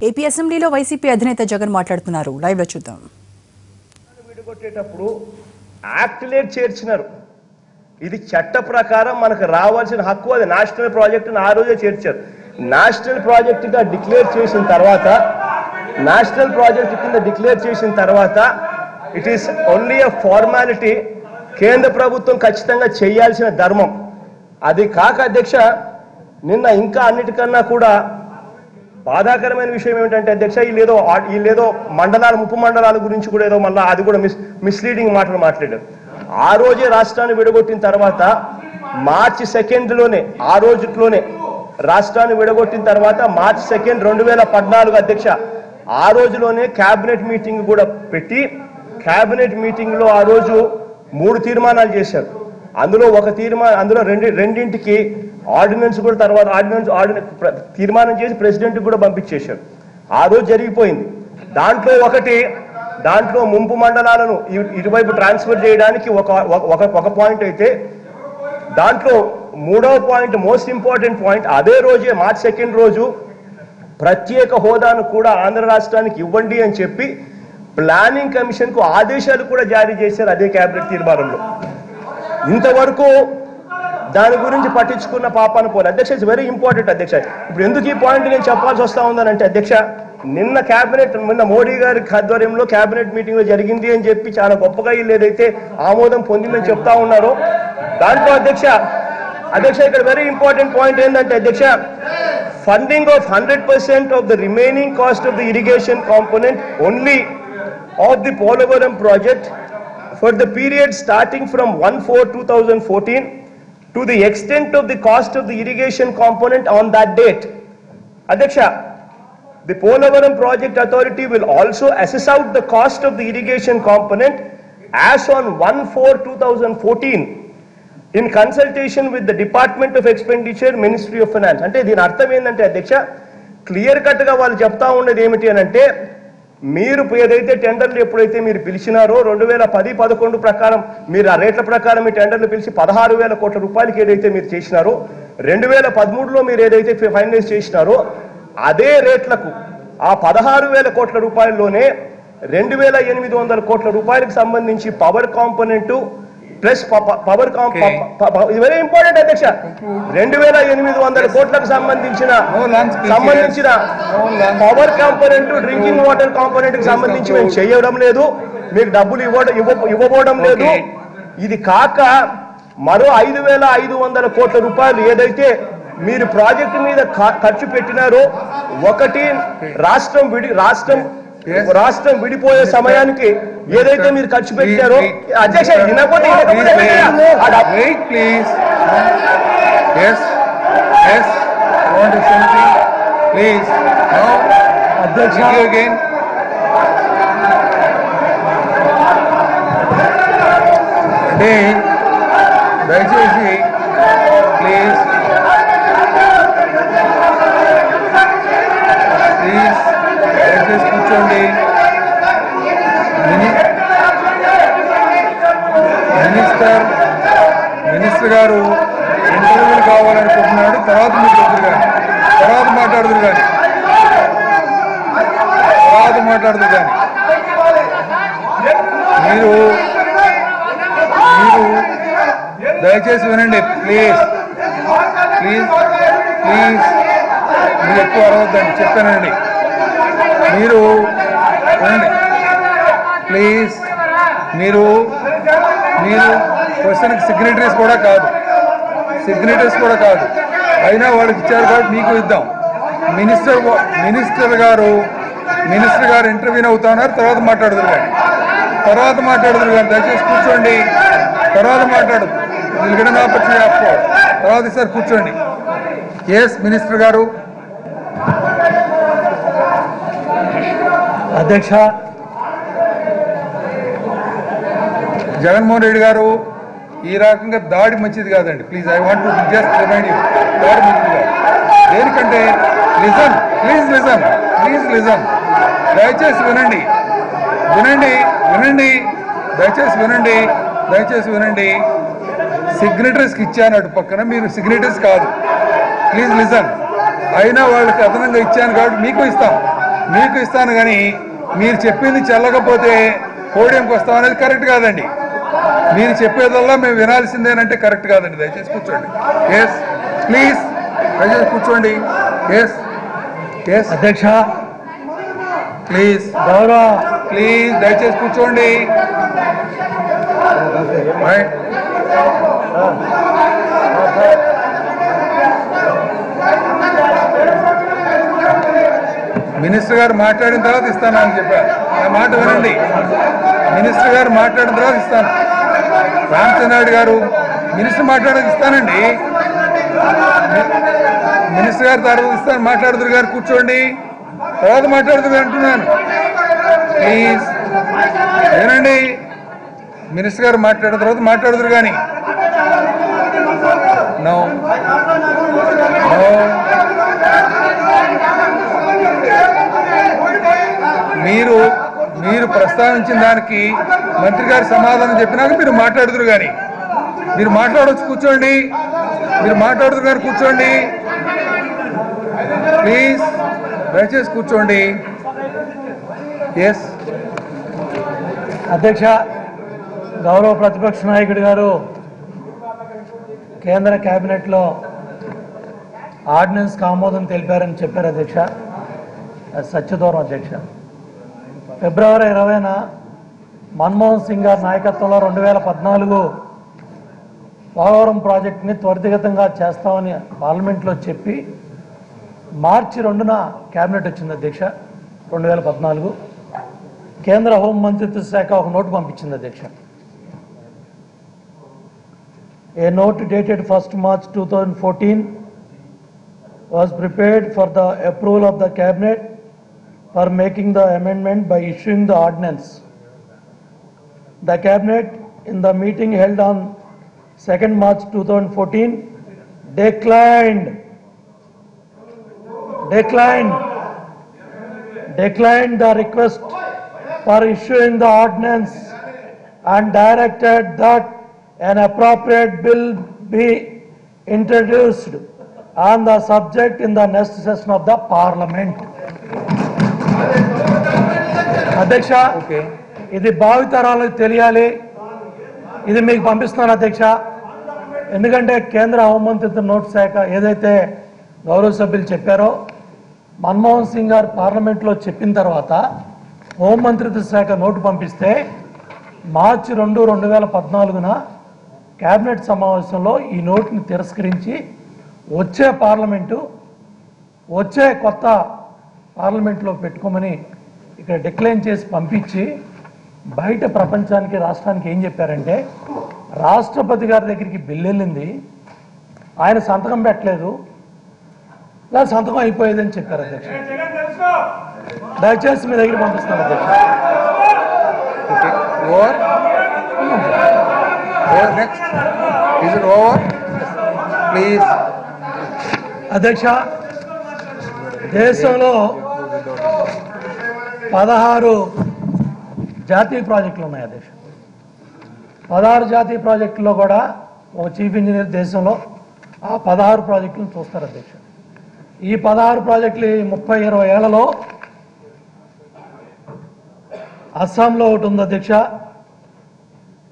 AP అసెంబ్లీలో YCP అధినేత జగన్ మాట్లాడుతున్నారు. లైవ్ లో చూద్దాం. విడగొట్టేటప్పుడు యాక్టిలేట్ చేర్చినారు. ఇది చట్ట ప్రకారం మనకు రావాల్సిన హక్కు, అది నేషనల్ ప్రాజెక్టును ఆ రోజే చేర్చారు. నేషనల్ ప్రాజెక్టుగా డిక్లేర్ చేసిన తర్వాత, నేషనల్ ప్రాజెక్టు కింద డిక్లేర్ చేసిన తర్వాత it is only a formality. కేంద్ర ప్రభుత్వం ఖచ్చితంగా చేయాల్సిన ధర్మం. అది కాక అధ్యక్ష, నిన్న ఇంకా అన్నిటికన్నా కూడా బాధాకరమైన విషయం ఏమిటంటే అధ్యక్ష, వీళ్ళేదో మండలాలు, ముప్పు మండలాల గురించి కూడా ఏదో మళ్ళీ అది కూడా మిస్లీడింగ్ మాటలు మాట్లాడారు. ఆ రోజే రాష్ట్రాన్ని విడగొట్టిన తర్వాత మార్చి 2 ఆ రోజుట్లోనే రాష్ట్రాన్ని విడగొట్టిన తర్వాత మార్చి 2, 2014 అధ్యక్ష, ఆ రోజులోనే క్యాబినెట్ మీటింగ్ కూడా పెట్టి, క్యాబినెట్ మీటింగ్ లో ఆ రోజు 3 తీర్మానాలు చేశారు. అందులో ఒక తీర్మానం, అందులో రెండింటికి ఆర్డినెన్స్ కూడా తర్వాత తీర్మానం చేసి ప్రెసిడెంట్ కూడా పంపించేశారు. ఆ రోజు జరిగిపోయింది. దాంట్లో ముంపు మండలాలను ఇటువైపు ట్రాన్స్ఫర్ చేయడానికి ఒక పాయింట్ అయితే, దాంట్లో 3వ పాయింట్, మోస్ట్ ఇంపార్టెంట్ పాయింట్, అదే రోజే మార్చి 2 రోజు ప్రత్యేక హోదాను కూడా ఆంధ్ర రాష్ట్రానికి ఇవ్వండి అని చెప్పి ప్లానింగ్ కమిషన్ కు ఆదేశాలు కూడా జారీ చేశారు అదే క్యాబినెట్ తీర్మానంలో. ఇంతవరకు దాని గురించి పట్టించుకున్న పాపాను పోలే అధ్యక్ష. ఇట్స్ వెరీ ఇంపార్టెంట్ అధ్యక్ష. ఇప్పుడు ఎందుకు ఈ పాయింట్ నేను చెప్పాల్సి వస్తా ఉందనంటే అధ్యక్ష, నిన్న మోడీ గారి ఆధ్వర్యంలో క్యాబినెట్ మీటింగ్ లో జరిగింది అని చెప్పి చాలా గొప్పగా వీళ్ళు ఏదైతే ఆమోదం పొందిందని చెప్తా ఉన్నారో, దాంట్లో అధ్యక్ష ఇక్కడ వెరీ ఇంపార్టెంట్ పాయింట్ ఏంటంటే అధ్యక్ష, funding of 100% of the remaining cost of the irrigation component only of the Polavaram project for the period starting from 1/4/2014 to the extent of the cost of the irrigation component on that date. Adhyaksha, the Polavaram Project Authority will also assess out the cost of the irrigation component as on 1/4/2014 in consultation with the Department of Expenditure, Ministry of Finance. Ante deen artham endante Adhyaksha, clear cut ga vallu chepta unnadi emiti anante, మీరు ఏదైతే టెండర్లు ఎప్పుడైతే మీరు పిలిచినారో 2010-11 ప్రకారం మీరు ఆ రేట్ల ప్రకారం ఈ టెండర్లు పిలిచి 16,000 కోట్ల రూపాయలకి ఏదైతే మీరు చేసినారో, 2013లో మీరు ఏదైతే ఫైనలైజ్ చేసినారో అదే రేట్లకు ఆ 16,000 కోట్ల రూపాయల్లోనే 2,800 కోట్ల రూపాయలకు సంబంధించి power component plus power very important అధ్యక్ష, 2,800 కోట్లకు సంబంధించిన power component, drinking water component కి సంబంధించి మేము చేయడం లేదు, మీకు డబ్బులు ఇవ్వబోవడం లేదు. ఇది కాక మరో 5,500 కోట్ల రూపాయలు ఏదైతే మీరు ప్రాజెక్టు మీద ఖర్చు పెట్టినారో, ఒకటి రాష్ట్రం విడిపోయే సమయానికి ఏదైతే మీరు ఖర్చు పెట్టారో అధ్యక్ష, దయచేసి ప్లీజ్ దయచేసి కూర్చోండి. మినిస్టర్ గారు ఇంటర్వ్యూలు కావాలనుకుంటున్నాడు, తర్వాత మీరు వద్దురు కానీ, తర్వాత మాట్లాడుదురు కానీ మీరు దయచేసి వినండి ప్లీజ్. మీరు ఎక్కువ అరవద్దండి, చెప్పానండి. మీరు వినండి ప్లీజ్. మీరు క్వశ్చన్కి సిగ్నేటరీస్ కూడా కాదు, అయినా వాళ్ళకి ఇచ్చారు కాబట్టి మీకు ఇద్దాం. మినిస్టర్ గారు ఇంటర్వ్యూని అవుతున్నారు, తర్వాత మాట్లాడుదురు కానీ దయచేసి కూర్చోండి. తర్వాత మాట్లాడదు, నిలగడం తర్వాత సార్ కూర్చోండి. ఎస్ మినిస్టర్ గారు. అధ్యక్ష, జగన్మోహన్ రెడ్డి గారు, ఈ రకంగా దాడి మంచిది కాదండి. Please, I want to just remind you, దాడి మంచిది కాదు. దేనికంటే ప్లీజ్ లిజన్. దయచేసి వినండి. దయచేసి వినండి. సిగ్నేటరీస్కి ఇచ్చాను అటు పక్కన, మీరు సిగ్నేటరీస్ కాదు. Please listen. అయినా వాళ్ళకి అదనంగా ఇచ్చాను కాబట్టి మీకు ఇస్తాం. మీకు ఇస్తాను కానీ మీరు చెప్పింది చెల్లకపోతే పోడియంకి వస్తాం అనేది కరెక్ట్ కాదండి. మీరు చెప్పేదల్లా మేము వినాల్సిందేనంటే కరెక్ట్ కాదండి. దయచేసి కూర్చోండి. ఎస్ ప్లీజ్, దయచేసి కూర్చోండి. ఎస్ ఎస్ అధ్యక్ష, ప్లీజ్ గౌరవ ప్లీజ్ దయచేసి కూర్చోండి. రైట్. మినిస్టర్ గారు మాట్లాడిన తర్వాత ఇస్తాను అని చెప్పారు. ఆ మాట వినండి. మినిస్టర్ గారు మాట్లాడిన తర్వాత ఇస్తాను. రామచంద్రారెడ్డి గారు మినిస్టర్ మాట్లాడేది ఇస్తానండి. మినిస్టర్ గారు తర్వాత ఇస్తాను. మాట్లాడుతురు గారు కూర్చోండి, తర్వాత మాట్లాడుతురు అంటున్నాను. ప్లీజ్ వినండి. మినిస్టర్ గారు మాట్లాడిన తర్వాత మాట్లాడుతురు కానీ నో నో మీరు ప్రస్తావించిన దానికి మంత్రి గారు సమాధానం చెప్పినాక మీరు మాట్లాడుతురు కానీ మీరు మాట్లాడవచ్చు. కూర్చోండి. మీరు మాట్లాడుతురు కానీ కూర్చోండి ప్లీజ్, దయచేసి కూర్చోండి. ఎస్ అధ్యక్ష, గౌరవ ప్రతిపక్ష నాయకుడు గారు కేంద్ర కేబినెట్లో ఆర్డినెన్స్కి ఆమోదం తెలిపారని చెప్పారు అధ్యక్ష. అది సత్యదూరం అధ్యక్ష. ఫిబ్రవరి 20న మన్మోహన్ సింగ్ గారి నాయకత్వంలో 2014 పోలవరం ప్రాజెక్టుని త్వరితగతంగా చేస్తామని పార్లమెంట్లో చెప్పి మార్చి 2న కేబినెట్ వచ్చింది అధ్యక్ష. 2014 కేంద్ర హోంమంత్రిత్వ శాఖ ఒక నోటు పంపించింది అధ్యక్ష. A note dated 1st March 2014 was prepared for the approval of the cabinet for making the amendment by issuing the ordinance. The cabinet in the meeting held on 2nd March 2014 declined the request for issuing the ordinance and directed that an appropriate bill be introduced on the subject in the next session of the parliament. అధ్యక్ష, ఇది భావితరాలకు తెలియాలి. ఇది మీకు పంపిస్తున్నాను అధ్యక్ష. ఎందుకంటే కేంద్ర హోంమంత్రిత్వ నోటు శాఖ ఏదైతే గౌరవ సభ్యులు చెప్పారో మన్మోహన్ సింగ్ గారు పార్లమెంట్లో చెప్పిన తర్వాత హోంమంత్రిత్వ శాఖ నోటు పంపిస్తే మార్చి 2, 2014న కేబినెట్ సమావేశంలో ఈ నోటుని తిరస్కరించి వచ్చే కొత్త పార్లమెంట్లో పెట్టుకోమని ఇక్కడ డిక్లైన్ చేసి పంపించి బయట ప్రపంచానికి రాష్ట్రానికి ఏం చెప్పారంటే రాష్ట్రపతి గారి దగ్గరికి బిల్లు వెళ్ళింది, ఆయన సంతకం పెట్టలేదు, లేదా సంతకం అయిపోయేదని చెప్పారు అధ్యక్ష. దయచేసి మీ దగ్గర పంపిస్తాను అధ్యక్ష. అధ్యక్ష, దేశంలో 16 జాతీయ ప్రాజెక్టులు ఉన్నాయి అధ్యక్ష. 16 జాతీయ ప్రాజెక్టుల్లో కూడా ఒక చీఫ్ ఇంజనీర్ దేశంలో ఆ 16 ప్రాజెక్టులను చూస్తారు అధ్యక్ష. ఈ 16 ప్రాజెక్టులు 30-20 ఏళ్లలో అస్సాంలో ఒకటి ఉంది అధ్యక్ష,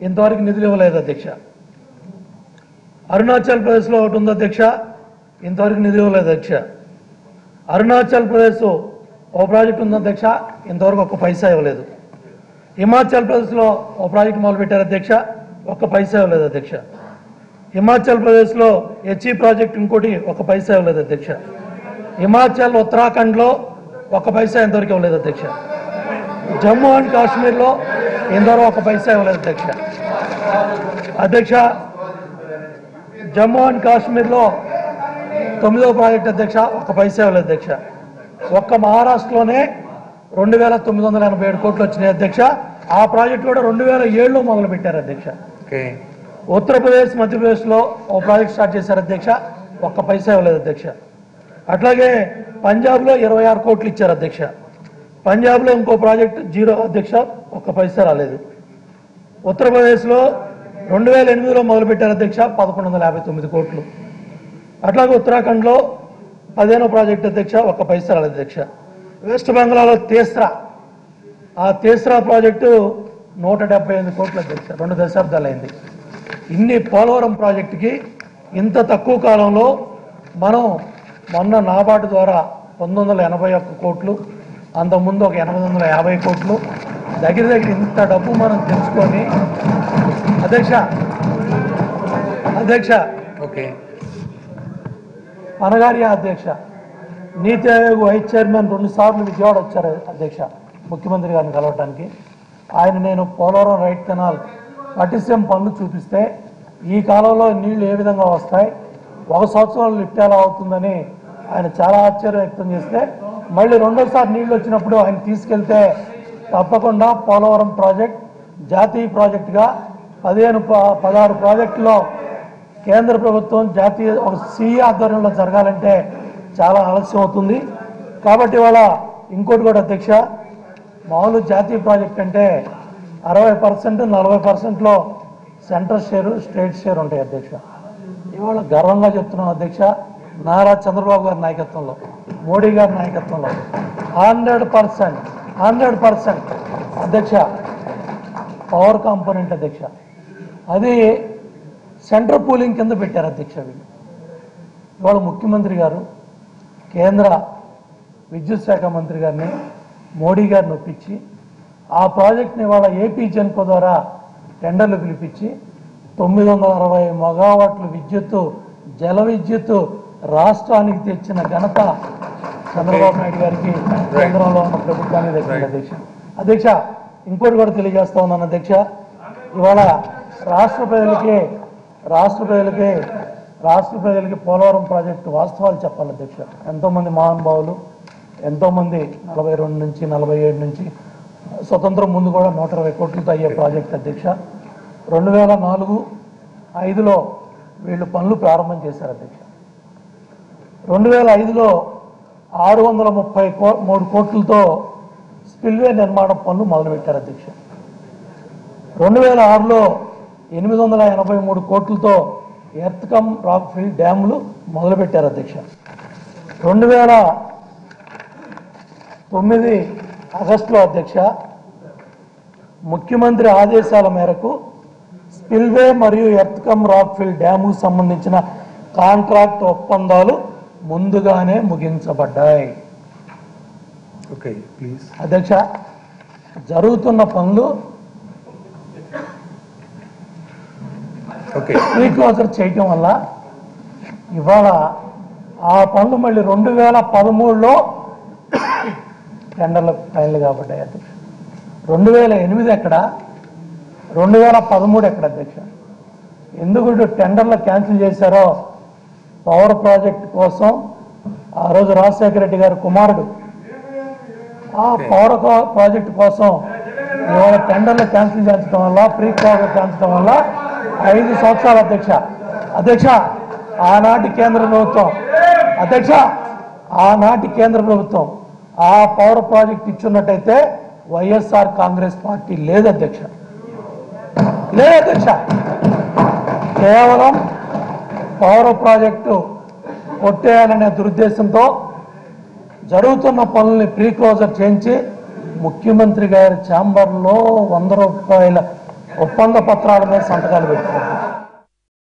ఇంతవరకు నిధులు ఇవ్వలేదు అధ్యక్ష. అరుణాచల్ ప్రదేశ్లో ఒకటి ఉంది అధ్యక్ష, ఇంతవరకు నిధులు ఇవ్వలేదు అధ్యక్ష. అరుణాచల్ ప్రదేశ్ ఓ ప్రాజెక్ట్ ఉంది అధ్యక్ష, ఇంతవరకు ఒక్క పైసా ఇవ్వలేదు. హిమాచల్ ప్రదేశ్లో ఓ ప్రాజెక్ట్ మొదలుపెట్టారు అధ్యక్ష, ఒక్క పైసా ఇవ్వలేదు అధ్యక్ష. హిమాచల్ ప్రదేశ్లో హెచ్ఈ ప్రాజెక్ట్ ఇంకోటి ఒక్క పైసా ఇవ్వలేదు అధ్యక్ష. హిమాచల్ ఉత్తరాఖండ్లో ఒక్క పైసా ఇంతవరకు ఇవ్వలేదు అధ్యక్ష. జమ్మూ అండ్ కాశ్మీర్లో ఇంతవరకు ఒక్క పైసా ఇవ్వలేదు అధ్యక్ష. అధ్యక్ష, జమ్మూ అండ్ కాశ్మీర్లో 9వ ప్రాజెక్ట్ అధ్యక్ష, ఒక్క పైసా ఇవ్వలేదు అధ్యక్ష. ఒక్క మహారాష్ట్రలోనే 2987 కోట్లు వచ్చినాయి అధ్యక్ష. ఆ ప్రాజెక్టు కూడా 2007లో మొదలు పెట్టారు అధ్యక్ష. ఉత్తరప్రదేశ్, మధ్యప్రదేశ్లో ఓ ప్రాజెక్ట్ స్టార్ట్ చేశారు అధ్యక్ష, ఒక్క పైసా ఇవ్వలేదు అధ్యక్ష. అట్లాగే పంజాబ్లో 26 కోట్లు ఇచ్చారు అధ్యక్ష. పంజాబ్లో ఇంకో ప్రాజెక్ట్ 0 అధ్యక్ష, ఒక్క పైసా రాలేదు. ఉత్తరప్రదేశ్లో 2008లో మొదలుపెట్టారు అధ్యక్ష, 1159 కోట్లు. అట్లాగే ఉత్తరాఖండ్లో 15వ ప్రాజెక్ట్ అధ్యక్ష, ఒక్క పైసా రాలేదు అధ్యక్ష. వెస్ట్ బెంగాల్లో తీస్రా, ఆ తీస్రా ప్రాజెక్టు 178 కోట్ల అధ్యక్ష, 2 దశాబ్దాలైంది. ఇన్ని పోలవరం ప్రాజెక్టుకి ఇంత తక్కువ కాలంలో మనం మొన్న నాబార్డు ద్వారా 981 కోట్లు, అంతకుముందు ఒక 850 కోట్లు, దగ్గర ఇంత డబ్బు మనం తెచ్చుకొని అధ్యక్ష ఓకే అనగారి అధ్యక్ష నీతి ఆయోగ్ వైస్ చైర్మన్ 2 సార్లు విజయవాడ వచ్చారు అధ్యక్ష ముఖ్యమంత్రి గారిని కలవటానికి. ఆయన నేను పోలవరం రైట్ కెనాల్ పటిష్టం పనులు చూపిస్తే ఈ కాలంలో నీళ్లు ఏ విధంగా వస్తాయి, 1 సంవత్సరం లిఫ్ట్ ఎలా అవుతుందని ఆయన చాలా ఆశ్చర్యం వ్యక్తం చేస్తే, మళ్ళీ రెండోసారి నీళ్లు వచ్చినప్పుడు ఆయన తీసుకెళ్తే తప్పకుండా పోలవరం ప్రాజెక్ట్ జాతీయ ప్రాజెక్టుగా 16 ప్రాజెక్టులో కేంద్ర ప్రభుత్వం జాతీయ ఒక సిఈ ఆధ్వర్యంలో జరగాలంటే చాలా ఆలస్యం అవుతుంది. కాబట్టి ఇవాళ ఇంకోటి కూడా అధ్యక్ష, మామూలు జాతీయ ప్రాజెక్ట్ అంటే 60%, 40%లో సెంట్రల్ షేరు, స్టేట్ షేర్ ఉంటాయి అధ్యక్ష. ఇవాళ గర్వంగా చెప్తున్నాం అధ్యక్ష, నారా చంద్రబాబు గారి నాయకత్వంలో, మోడీ గారి నాయకత్వంలో 100% అధ్యక్ష పవర్ కాంపోనెంట్ అధ్యక్ష, అది సెంట్రల్ పూలింగ్ కింద పెట్టారు అధ్యక్ష. వీళ్ళు ఇవాళ ముఖ్యమంత్రి గారు కేంద్ర విద్యుత్ శాఖ మంత్రి గారిని, మోడీ గారిని ఒప్పించి ఆ ప్రాజెక్ట్ని ఇవాళ ఏపీ జెన్కో ద్వారా టెండర్లు పిలిపించి 960 మెగావాట్ల విద్యుత్తు, జల విద్యుత్తు రాష్ట్రానికి తెచ్చిన ఘనత చంద్రబాబు నాయుడు గారికి, కేంద్రంలో ఉన్న ప్రభుత్వానికి దక్కింది అధ్యక్ష. అధ్యక్ష ఇంకోటి కూడా తెలియజేస్తా ఉన్నాను అధ్యక్ష, ఇవాళ రాష్ట్ర ప్రజలకి పోలవరం ప్రాజెక్టు వాస్తవాలు చెప్పాలి అధ్యక్ష. ఎంతోమంది మహానుభావులు, ఎంతోమంది 42 నుంచి 47 నుంచి స్వతంత్రం ముందు కూడా 120 కోట్లతో అయ్యే ప్రాజెక్ట్ అధ్యక్ష. 2004-05లో వీళ్ళు పనులు ప్రారంభం చేశారు అధ్యక్ష. 2005లో 633 కోట్లతో స్పిల్వే నిర్మాణం పనులు మొదలుపెట్టారు అధ్యక్ష. 2006లో 883 కోట్లతో ఎర్త్ కమ్ రాక్ ఫిల్ డ్యాములు మొదలుపెట్టారు అధ్యక్ష. 2009 ఆగస్టులో అధ్యక్ష ముఖ్యమంత్రి ఆదేశాల మేరకు స్పిల్వే మరియు earth cum rock fill dam సంబంధించిన కాంట్రాక్ట్ ఒప్పందాలు ముందుగానే ముగించబడ్డాయి. ఓకే ప్లీజ్ అధ్యక్ష, జరుగుతున్న పనులు ప్రీక్లోజర్ చేయటం వల్ల ఇవాళ ఆ పనులు మళ్ళీ 2013లో టెండర్లు ఫైనల్ కాబడ్డాయి అధ్యక్ష. 2008 ఎక్కడ, 2013 ఎక్కడ అధ్యక్ష? ఎందుకు టెండర్లు క్యాన్సిల్ చేశారో పవర్ ప్రాజెక్ట్ కోసం ఆ రోజు రాజశేఖర రెడ్డి గారి కుమారుడు ఆ పవర్ ప్రాజెక్టు కోసం ఇవాళ టెండర్లు క్యాన్సిల్ చేయించడం వల్ల, ప్రీ క్లోజర్ చేయించడం వల్ల 5 సంవత్సరాలు అధ్యక్ష. ఆనాటి కేంద్ర ప్రభుత్వం ఆ పవర్ ప్రాజెక్ట్ ఇచ్చున్నట్టయితే వైఎస్ఆర్ కాంగ్రెస్ పార్టీ లేదు అధ్యక్ష. కేవలం పవర్ ప్రాజెక్టు కొట్టేయాలనే దురుద్దేశంతో జరుగుతున్న పనుల్ని ప్రీ క్లోజర్ చేయించి ముఖ్యమంత్రి గారి ఛాంబర్లో 100 రూపాయల ఒప్పంద పత్రాల మీద సంతకాలు పెట్టారు.